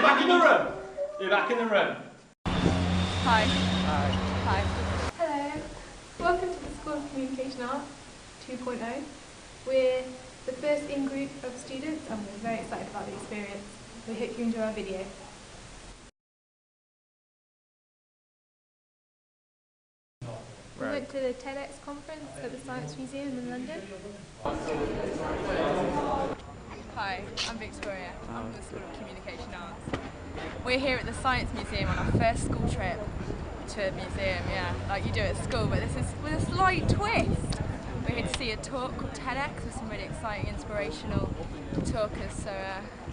back in the room. You're back in the room. Hi. Hi. Hi. Hello. Welcome to the School of Communication Arts 2.0. We're the first in-group of students and we're very excited about the experience. We hope you enjoy our video. We went to the TEDx conference at the Science Museum in London. Hi, I'm Victoria. I'm from the School of Communication Arts. We're here at the Science Museum on our first school trip to a museum, yeah, like you do at school, but this is with a slight twist. We're here to see a talk called TEDx with some really exciting, inspirational talkers, so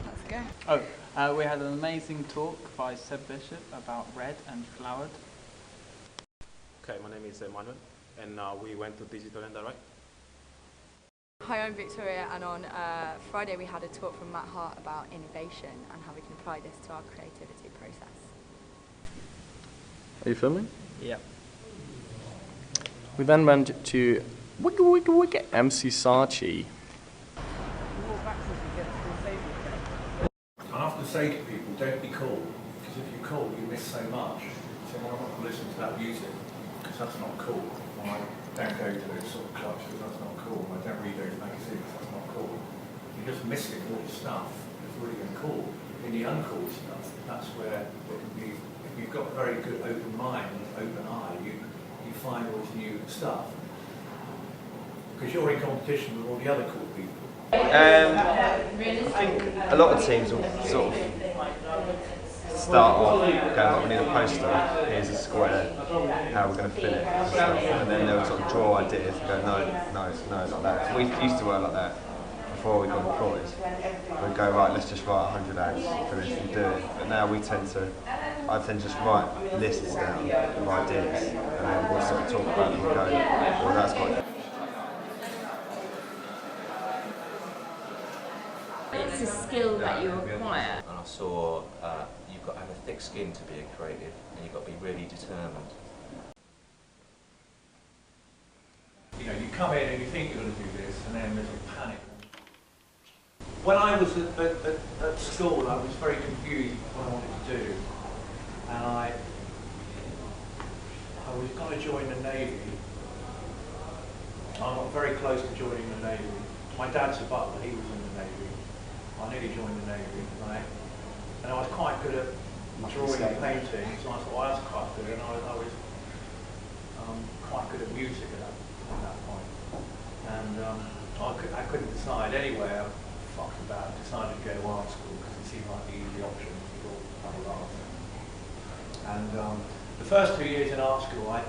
let's go. We had an amazing talk by Seb Bishop about red and flowered. Okay, my name is Emmanuel, and we went to Digital and Direct. Hi, I'm Victoria, and on Friday we had a talk from Matt Hart about innovation and how we can apply this to our creativity process. Are you filming? Yeah. We then went to MC Saatchi. I often say to people, don't be cool, because if you're cool, you miss so much. So I'm not going to listen to that music, because that's not cool. I don't go to those sort of clubs, because that's not cool. I don't read those magazines, that's not cool. You're just missing all the stuff that's really cool. In the uncool stuff, that's where it can be, if you've got a very good open mind, open eye, you find all this new stuff. Because you're in competition with all the other cool people. I think a lot of teams will sort of start off going like, we need a poster, here's a square, how we're going to fill it, and stuff. And then they'll sort of draw ideas and go, no, like that. We used to work like that before we got employed. We'd go, right, let's just write 100 ads for this and do it. But now I tend to just write lists down of ideas, and then we'll sort of talk about them and go, well, that's quite good. It's a skill that you acquire. And I saw you've got to have a thick skin to be a creative, and you've got to be really determined. You know, you come in and you think you're going to do this, and then there's a panic. When I was at school, I was very confused what I wanted to do, and I was going to join the Navy. I got very close to joining the Navy. My dad's a butler, he was in the Navy. I nearly joined the Navy, and I was quite good at drawing and painting, so I thought, well, that's quite good, and I was quite good at music at that point. And I couldn't decide. Anyway, I fucked about, decided to go to art school because it seemed like the easy option to have a laugh. And the first 2 years in art school, I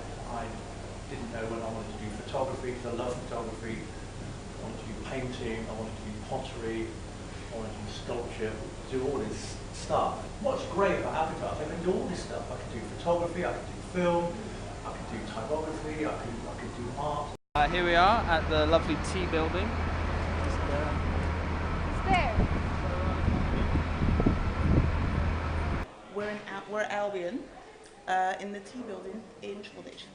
didn't know when I wanted to do photography, because I love photography. I wanted to do painting, I wanted to do pottery, I wanted to do sculpture, do all this stuff. What's great about advertising, I can do all this stuff. I can do photography, I can do film, I can do typography, I can do art. Here we are at the lovely Tea building. It's there. We're at Albion in the Tea building in Shoreditch.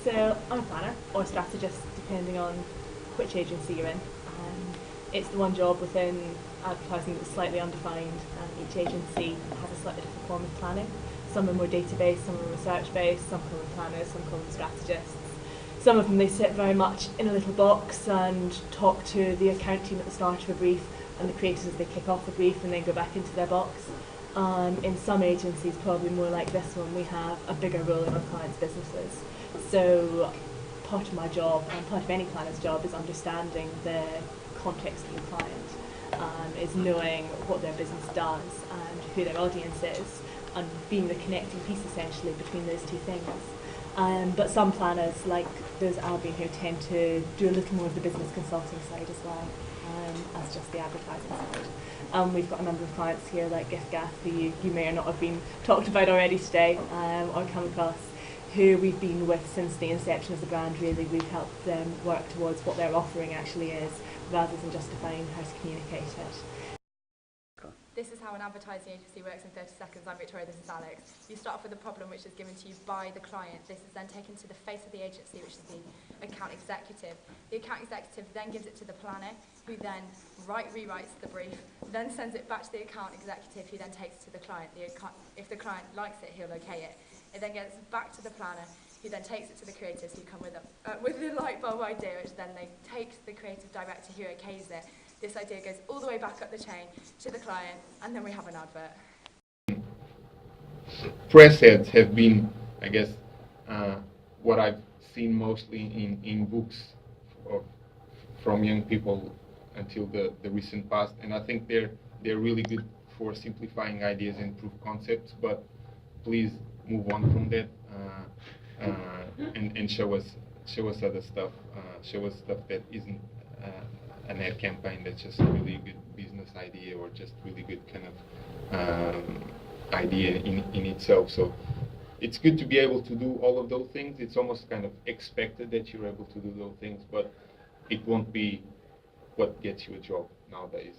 So I'm a planner or strategist, depending on which agency you're in. It's the one job within advertising that's slightly undefined, and each agency has a slightly different form of planning. Some are more data-based, some are research-based, some call them planners, some call them strategists. Some of them, they sit very much in a little box and talk to the account team at the start of a brief, and the creators as they kick off the brief and then go back into their box. In some agencies, probably more like this one, we have a bigger role in our clients' businesses. So part of my job, and part of any planner's job, is understanding the context of the client, is knowing what their business does and who their audience is, and being the connecting piece essentially between those two things. But some planners, like those at Albion, who tend to do a little more of the business consulting side as well, as just the advertising side. We've got a number of clients here like GiftGaff, who you may or not have been talked about already today, or come across, who we've been with since the inception of the brand. Really, we've helped them work towards what their offering actually is, rather than just defining how to communicate it. This is how an advertising agency works in 30 seconds. I'm Victoria, this is Alex. You start off with a problem which is given to you by the client. This is then taken to the face of the agency, which is the account executive. The account executive then gives it to the planner, who then rewrites the brief, then sends it back to the account executive, who then takes it to the client. If the client likes it, he'll okay it. It then gets back to the planner, who then takes it to the creatives, who come with the light bulb idea, which then they take to the creative director, who okays it. This idea goes all the way back up the chain to the client, and then we have an advert. Press ads have been, I guess, what I've seen mostly in books from young people until the recent past, and I think they're really good for simplifying ideas and proof concepts. But please move on from that and show us other stuff. Show us stuff that isn't an ad campaign, that's just a really good business idea, or just really good kind of idea in itself. So it's good to be able to do all of those things. It's almost kind of expected that you're able to do those things, but it won't be what gets you a job nowadays.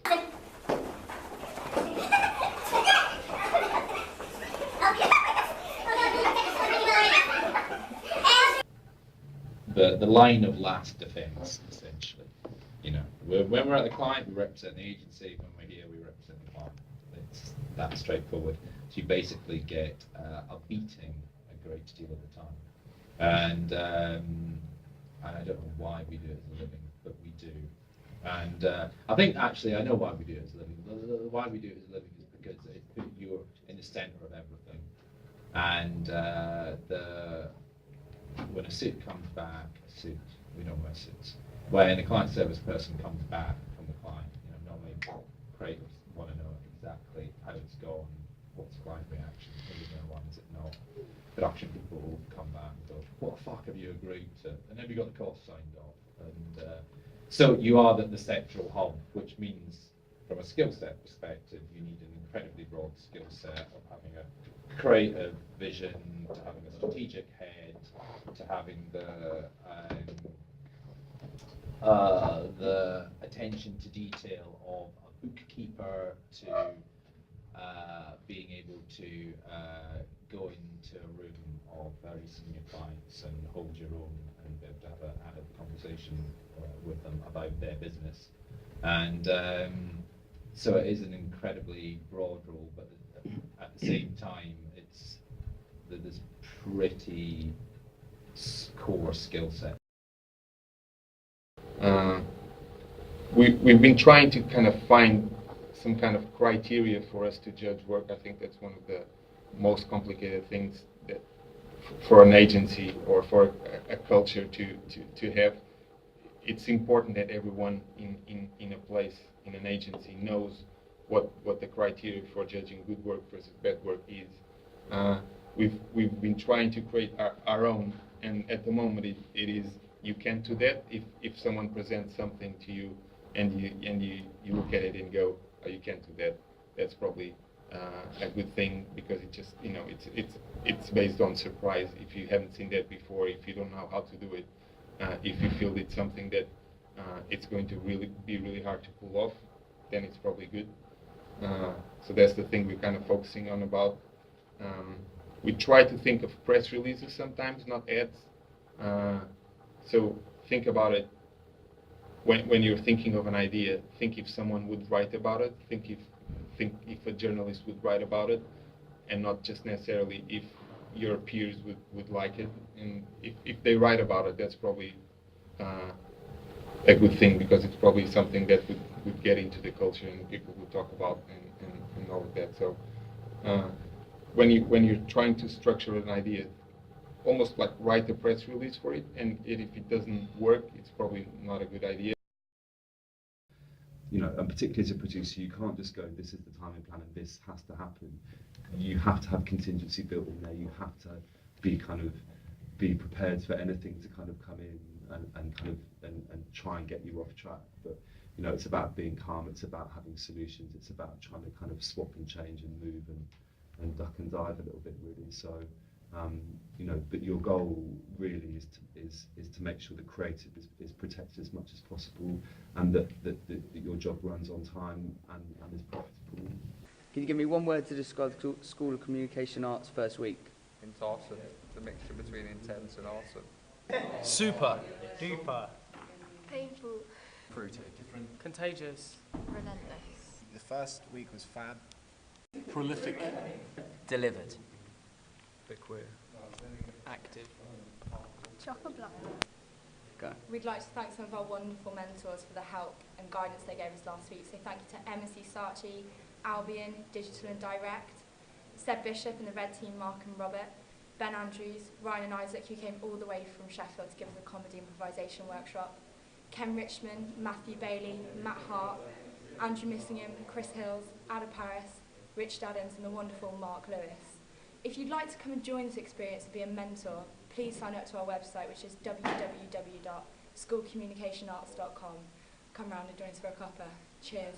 The line of last defence, essentially. You know, when we're at the client, we represent the agency. When we're here, we represent the client. It's that straightforward. So you basically get a beating a great deal of the time. And I don't know why we do it as a living, but we do. And I think actually I know why we do it as a living. Why we do it as a living is because you're in the centre of everything. And when a suit comes back, we don't wear suits. When a client service person comes back from the client, normally creators want to know exactly how it's gone, what's the client reaction, is it going to run, is it not? Production people will come back and go, what the fuck have you agreed to? And then we got the cost signed off. And so you are the sectoral hub, which means from a skill set perspective, you need an incredibly broad skill set of having a creative vision, to having a strategic head, to having the attention to detail of a bookkeeper, to being able to go into a room of very senior clients and hold your own and be able to have an adult conversation with them about their business. And so it is an incredibly broad role, but at the same time, it's this pretty core skill set. We've been trying to kind of find some kind of criteria for us to judge work. I think that's one of the most complicated things that for an agency or for a culture to have. It's important that everyone in a place, in an agency, knows what the criteria for judging good work versus bad work is. We've been trying to create our own, and at the moment it is, you can't do that. If someone presents something to you and you look at it and go, oh, you can't do that, that's probably a good thing, because it just, it's based on surprise. If you haven't seen that before, if you don't know how to do it, if you feel it's something that it's going to be really hard to pull off, then it's probably good. So that's the thing we're kind of focusing on about. We try to think of press releases sometimes, not ads. So think about it when you're thinking of an idea. Think if someone would write about it. Think if a journalist would write about it, and not just necessarily if your peers would like it. And if they write about it, that's probably a good thing, because it's probably something that would get into the culture and people would talk about and all of that. So when you're trying to structure an idea, almost like write a press release for it, and if it doesn't work, it's probably not a good idea. And particularly as a producer, you can't just go, this is the timing plan and this has to happen. You have to have contingency built in there. You have to be prepared for anything to kind of come in and try and get you off track. But it's about being calm. It's about having solutions. It's about trying to kind of swap and change and move and duck and dive a little bit, really. So but your goal really is to make sure the creative is protected as much as possible, and that your job runs on time and is profitable. Can you give me one word to describe the School of Communication Arts first week? It's awesome. The mixture between intense and awesome. Super. Duper. Painful. Fruity. Different. Contagious. Relentless. The first week was fab. Prolific. Delivered. Bit queer. Active. Chock-a-block. Go. We'd like to thank some of our wonderful mentors for the help and guidance they gave us last week. So thank you to Emma C. Sarchi, Albion, Digital and Direct, Seb Bishop and the Red Team, Mark and Robert, Ben Andrews, Ryan and Isaac, who came all the way from Sheffield to give us a comedy improvisation workshop, Ken Richmond, Matthew Bailey, Matt Hart, Andrew Missingham, Chris Hills, Ada Paris, Richard Adams and the wonderful Mark Lewis. If you'd like to come and join this experience and be a mentor, please sign up to our website, which is www.schoolcommunicationarts.com. Come round and join us for a cuppa. Cheers.